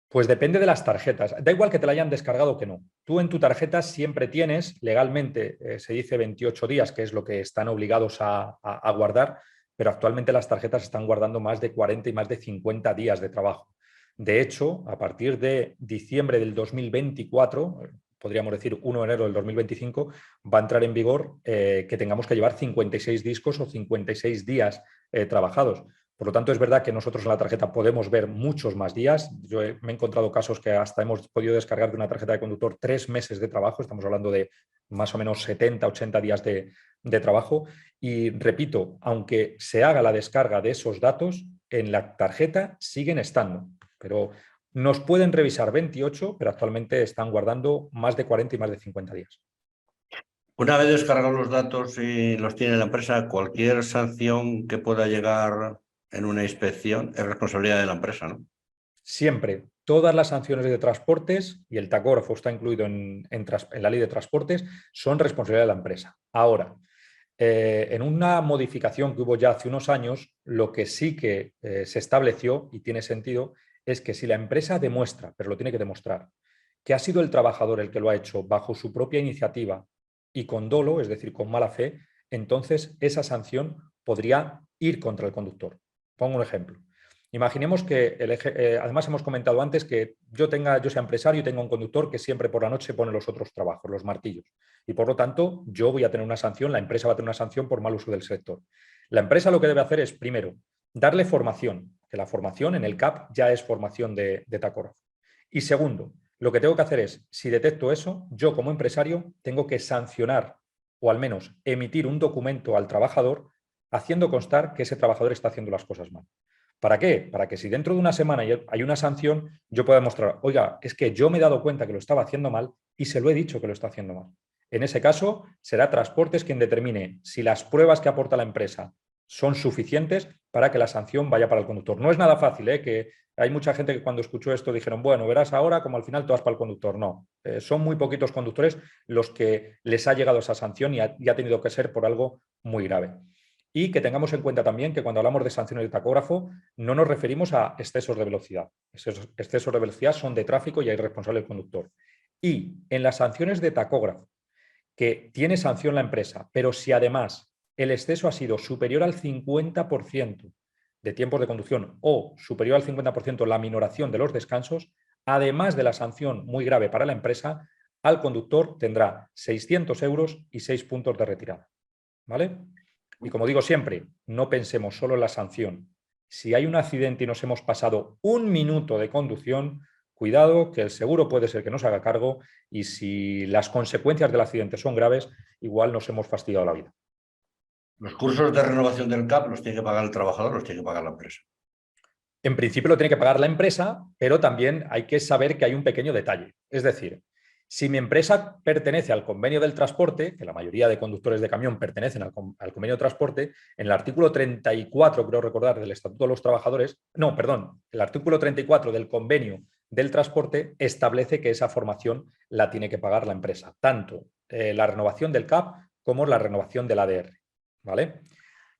Pues depende de las tarjetas. Da igual que te la hayan descargado que no. Tú en tu tarjeta siempre tienes, legalmente se dice 28 días, que es lo que están obligados a guardar, pero actualmente las tarjetas están guardando más de 40 y más de 50 días de trabajo. De hecho, a partir de diciembre del 2024, podríamos decir 1 de enero del 2025, va a entrar en vigor que tengamos que llevar 56 discos o 56 días trabajados. Por lo tanto, es verdad que nosotros en la tarjeta podemos ver muchos más días. Me he encontrado casos que hasta hemos podido descargar de una tarjeta de conductor 3 meses de trabajo. Estamos hablando de más o menos 70, 80 días de trabajo. Y repito, aunque se haga la descarga de esos datos, en la tarjeta siguen estando. Pero Nos pueden revisar 28, pero actualmente están guardando más de 40 y más de 50 días. Una vez descargados los datos y los tiene la empresa, cualquier sanción que pueda llegar en una inspección es responsabilidad de la empresa, ¿no? Siempre, todas las sanciones de transportes, y el tacógrafo está incluido en la ley de transportes, son responsabilidad de la empresa. Ahora, en una modificación que hubo ya hace unos años, lo que sí que se estableció, y tiene sentido, es que si la empresa demuestra, pero lo tiene que demostrar, que ha sido el trabajador el que lo ha hecho bajo su propia iniciativa y con dolo, es decir, con mala fe, entonces esa sanción podría ir contra el conductor. Pongo un ejemplo. Imaginemos que, además hemos comentado antes que yo sea empresario y tenga un conductor que siempre por la noche pone los otros trabajos, los martillos. Y por lo tanto, yo voy a tener una sanción, la empresa va a tener una sanción por mal uso del sector. La empresa lo que debe hacer es, primero, darle formación, que la formación en el CAP ya es formación de tacógrafo. Y segundo, lo que tengo que hacer es, si detecto eso, yo como empresario tengo que sancionar o al menos emitir un documento al trabajador haciendo constar que ese trabajador está haciendo las cosas mal. ¿Para qué? Para que si dentro de una semana hay una sanción, yo pueda demostrar, oiga, es que yo me he dado cuenta que lo estaba haciendo mal y se lo he dicho que lo está haciendo mal. En ese caso, será Transportes quien determine si las pruebas que aporta la empresa son suficientes para que la sanción vaya para el conductor. No es nada fácil, que hay mucha gente que cuando escuchó esto dijeron, bueno, verás ahora como al final tú vas para el conductor. No, son muy poquitos conductores los que les ha llegado esa sanción y ha tenido que ser por algo muy grave. Y que tengamos en cuenta también que cuando hablamos de sanciones de tacógrafo no nos referimos a excesos de velocidad. Esos excesos de velocidad son de tráfico y hay responsable el conductor. Y en las sanciones de tacógrafo, que tiene sanción la empresa, pero si además el exceso ha sido superior al 50% de tiempos de conducción o superior al 50% la minoración de los descansos, además de la sanción muy grave para la empresa, al conductor tendrá 600 euros y 6 puntos de retirada. ¿Vale? Y como digo siempre, no pensemos solo en la sanción. Si hay un accidente y nos hemos pasado un minuto de conducción, cuidado que el seguro puede ser que nos haga cargo y si las consecuencias del accidente son graves, igual nos hemos fastidiado la vida. Los cursos de renovación del CAP los tiene que pagar el trabajador, los tiene que pagar la empresa. En principio lo tiene que pagar la empresa, pero también hay que saber que hay un pequeño detalle. Es decir, si mi empresa pertenece al convenio del transporte, que la mayoría de conductores de camión pertenecen al convenio de transporte, en el artículo 34, creo recordar, del Estatuto de los Trabajadores, no, perdón, el artículo 34 del convenio del transporte establece que esa formación la tiene que pagar la empresa, tanto la renovación del CAP como la renovación del ADR. ¿Vale?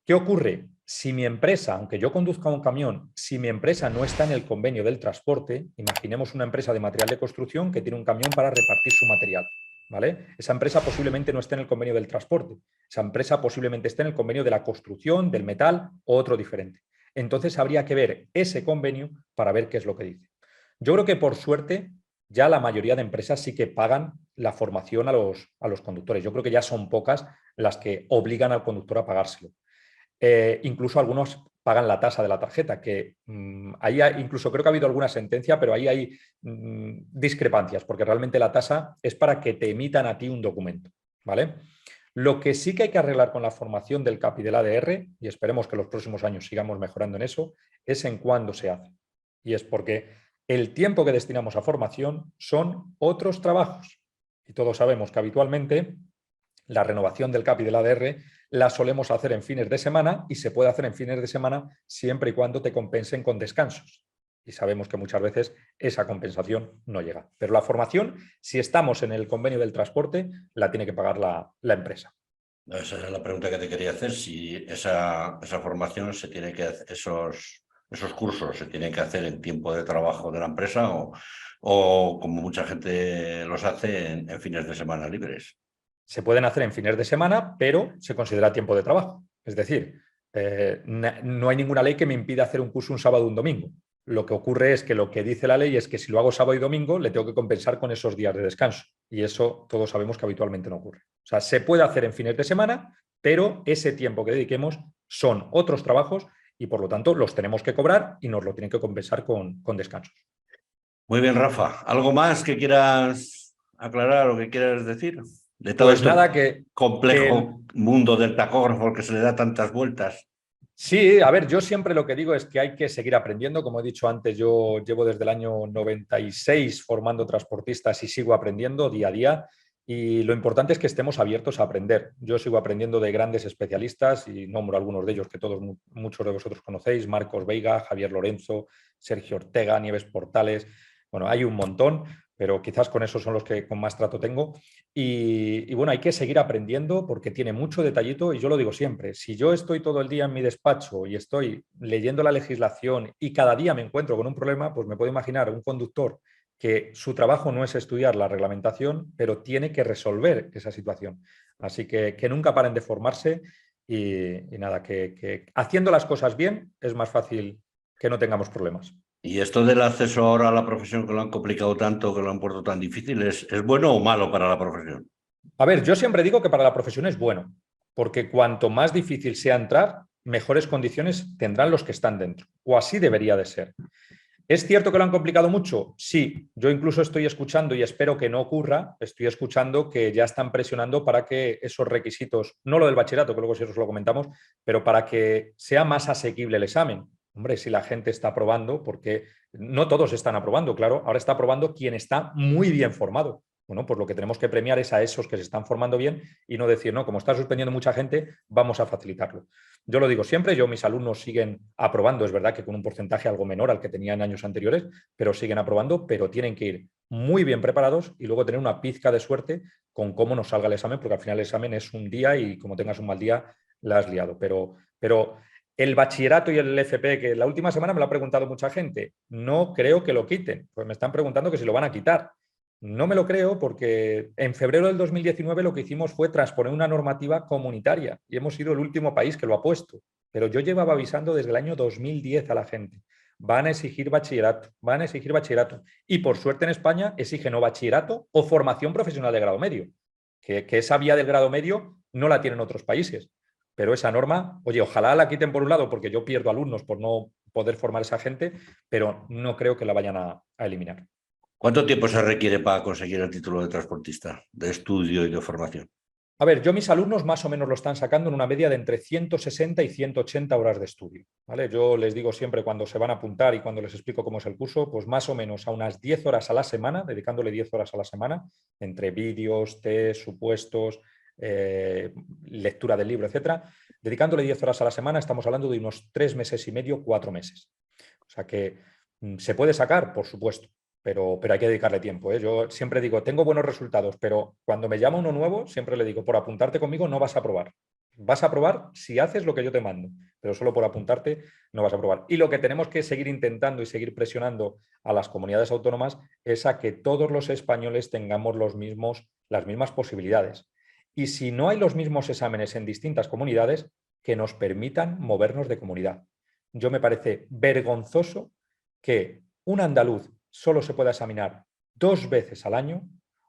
¿Qué ocurre? Si mi empresa, aunque yo conduzca un camión, si mi empresa no está en el convenio del transporte, imaginemos una empresa de material de construcción que tiene un camión para repartir su material, ¿vale? Esa empresa posiblemente no esté en el convenio del transporte, esa empresa posiblemente esté en el convenio de la construcción, del metal o otro diferente. Entonces habría que ver ese convenio para ver qué es lo que dice. Yo creo que por suerte ya la mayoría de empresas sí que pagan la formación a los conductores. Yo creo que ya son pocas las que obligan al conductor a pagárselo. Incluso algunos pagan la tasa de la tarjeta, que ahí incluso creo que ha habido alguna sentencia, pero ahí hay discrepancias, porque realmente la tasa es para que te emitan a ti un documento, ¿vale? Lo que sí que hay que arreglar con la formación del CAP y del ADR, y esperemos que los próximos años sigamos mejorando en eso, es en cuándo se hace. Y es porque el tiempo que destinamos a formación son otros trabajos. Y todos sabemos que habitualmente la renovación del CAP y del ADR la solemos hacer en fines de semana y se puede hacer en fines de semana siempre y cuando te compensen con descansos. Y sabemos que muchas veces esa compensación no llega. Pero la formación, si estamos en el convenio del transporte, la tiene que pagar la empresa. Esa es la pregunta que te quería hacer, si esa formación se tiene que hacer, esos cursos se tienen que hacer en tiempo de trabajo de la empresa o como mucha gente los hace en fines de semana libres. Se pueden hacer en fines de semana, pero se considera tiempo de trabajo. Es decir, no hay ninguna ley que me impida hacer un curso un sábado o un domingo. Lo que ocurre es que lo que dice la ley es que si lo hago sábado y domingo, le tengo que compensar con esos días de descanso. Y eso todos sabemos que habitualmente no ocurre. O sea, se puede hacer en fines de semana, pero ese tiempo que dediquemos son otros trabajos y por lo tanto los tenemos que cobrar y nos lo tienen que compensar con descansos. Muy bien, Rafa. ¿Algo más que quieras aclarar o que quieras decir de todo Pues este nada, que complejo mundo del tacógrafo al que se le da tantas vueltas? Sí, a ver, yo siempre lo que digo es que hay que seguir aprendiendo. Como he dicho antes, yo llevo desde el año 96 formando transportistas y sigo aprendiendo día a día. Y lo importante es que estemos abiertos a aprender. Yo sigo aprendiendo de grandes especialistas y nombro algunos de ellos que todos, muchos de vosotros conocéis: Marcos Veiga, Javier Lorenzo, Sergio Ortega, Nieves Portales. Bueno, hay un montón, pero quizás con esos son los que con más trato tengo. Y bueno, hay que seguir aprendiendo porque tiene mucho detallito y yo lo digo siempre, si yo estoy todo el día en mi despacho y estoy leyendo la legislación y cada día me encuentro con un problema, pues me puedo imaginar un conductor que su trabajo no es estudiar la reglamentación, pero tiene que resolver esa situación. Así que nunca paren de formarse y nada, que haciendo las cosas bien es más fácil que no tengamos problemas. ¿Y esto del acceso ahora a la profesión, que lo han complicado tanto, que lo han puesto tan difícil, es bueno o malo para la profesión? A ver, yo siempre digo que para la profesión es bueno, porque cuanto más difícil sea entrar, mejores condiciones tendrán los que están dentro, o así debería de ser. ¿Es cierto que lo han complicado mucho? Sí, yo incluso estoy escuchando, y espero que no ocurra, estoy escuchando que ya están presionando para que esos requisitos, no lo del bachillerato, que luego si os lo comentamos, pero para que sea más asequible el examen. Hombre, si la gente está aprobando, porque no todos están aprobando, claro, ahora está aprobando quien está muy bien formado. Bueno, pues lo que tenemos que premiar es a esos que se están formando bien y no decir, no, como está suspendiendo mucha gente, vamos a facilitarlo. Yo lo digo siempre, mis alumnos siguen aprobando, es verdad que con un porcentaje algo menor al que tenían en años anteriores, pero siguen aprobando, pero tienen que ir muy bien preparados y luego tener una pizca de suerte con cómo nos salga el examen, porque al final el examen es un día y como tengas un mal día, la has liado. Pero el bachillerato y el FP, que la última semana me lo ha preguntado mucha gente, no creo que lo quiten, pues me están preguntando que si lo van a quitar. No me lo creo porque en febrero del 2019 lo que hicimos fue transponer una normativa comunitaria y hemos sido el último país que lo ha puesto. Pero yo llevaba avisando desde el año 2010 a la gente. Van a exigir bachillerato, van a exigir bachillerato. Y por suerte en España exigen o bachillerato o formación profesional de grado medio. Que esa vía del grado medio no la tienen otros países. Pero esa norma, oye, ojalá la quiten por un lado porque yo pierdo alumnos por no poder formar a esa gente, pero no creo que la vayan a eliminar. ¿Cuánto tiempo se requiere para conseguir el título de transportista, de estudio y de formación? A ver, yo mis alumnos más o menos lo están sacando en una media de entre 160 y 180 horas de estudio, ¿vale? Yo les digo siempre cuando se van a apuntar y cuando les explico cómo es el curso, pues más o menos a unas 10 horas a la semana, dedicándole 10 horas a la semana, entre vídeos, test, supuestos, lectura del libro, etcétera. Dedicándole 10 horas a la semana estamos hablando de unos 3 meses y medio, 4 meses. O sea que se puede sacar, por supuesto. Pero hay que dedicarle tiempo, ¿eh? Yo siempre digo, tengo buenos resultados, pero cuando me llama uno nuevo, siempre le digo, por apuntarte conmigo no vas a probar. Vas a probar si haces lo que yo te mando, pero solo por apuntarte no vas a probar. Y lo que tenemos que seguir intentando y seguir presionando a las comunidades autónomas es a que todos los españoles tengamos las mismas posibilidades. Y si no hay los mismos exámenes en distintas comunidades, que nos permitan movernos de comunidad. Yo me parece vergonzoso que un andaluz solo se pueda examinar 2 veces al año,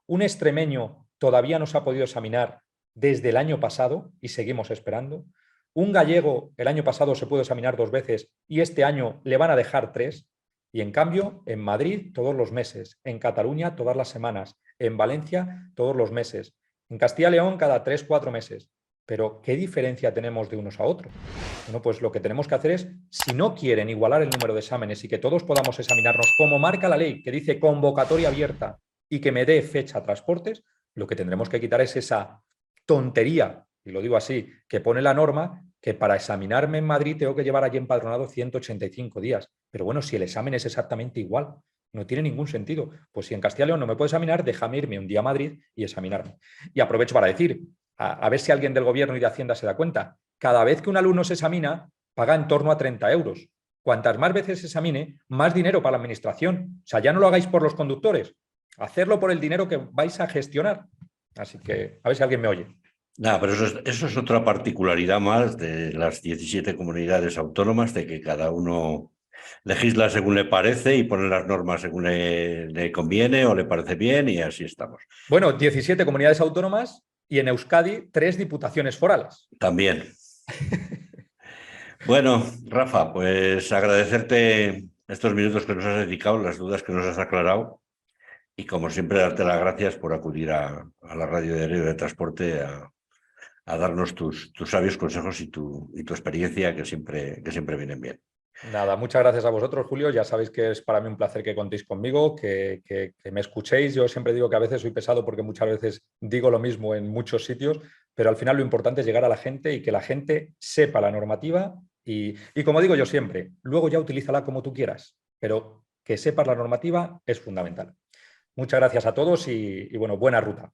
un extremeño todavía no se ha podido examinar desde el año pasado y seguimos esperando, un gallego el año pasado se pudo examinar 2 veces y este año le van a dejar 3, y en cambio en Madrid todos los meses, en Cataluña todas las semanas, en Valencia todos los meses, en Castilla y León cada 3-4 meses. Pero ¿qué diferencia tenemos de unos a otros? Bueno, pues lo que tenemos que hacer es, si no quieren igualar el número de exámenes y que todos podamos examinarnos como marca la ley, que dice convocatoria abierta y que me dé fecha a transportes, lo que tendremos que quitar es esa tontería, y lo digo así, que pone la norma que para examinarme en Madrid tengo que llevar allí empadronado 185 días. Pero bueno, si el examen es exactamente igual, no tiene ningún sentido. Pues si en Castilla y León no me puedo examinar, déjame irme un día a Madrid y examinarme. Y aprovecho para decir, a ver si alguien del gobierno y de Hacienda se da cuenta, cada vez que un alumno se examina, paga en torno a 30 euros. Cuantas más veces se examine, más dinero para la administración. O sea, ya no lo hagáis por los conductores, hacerlo por el dinero que vais a gestionar. Así que, a ver si alguien me oye. Nada, pero eso es otra particularidad más de las 17 comunidades autónomas, de que cada uno legisla según le parece y pone las normas según le conviene o le parece bien, y así estamos. Bueno, 17 comunidades autónomas y en Euskadi 3 diputaciones forales. También. Bueno, Rafa, pues agradecerte estos minutos que nos has dedicado, las dudas que nos has aclarado, y como siempre darte las gracias por acudir a la Radio Diario de Transporte a darnos tus sabios consejos y tu experiencia que siempre vienen bien. Nada, muchas gracias a vosotros, Julio. Ya sabéis que es para mí un placer que contéis conmigo, que me escuchéis. Yo siempre digo que a veces soy pesado porque muchas veces digo lo mismo en muchos sitios, pero al final lo importante es llegar a la gente y que la gente sepa la normativa y como digo yo siempre, luego ya utilízala como tú quieras, pero que sepas la normativa es fundamental. Muchas gracias a todos y bueno, buena ruta.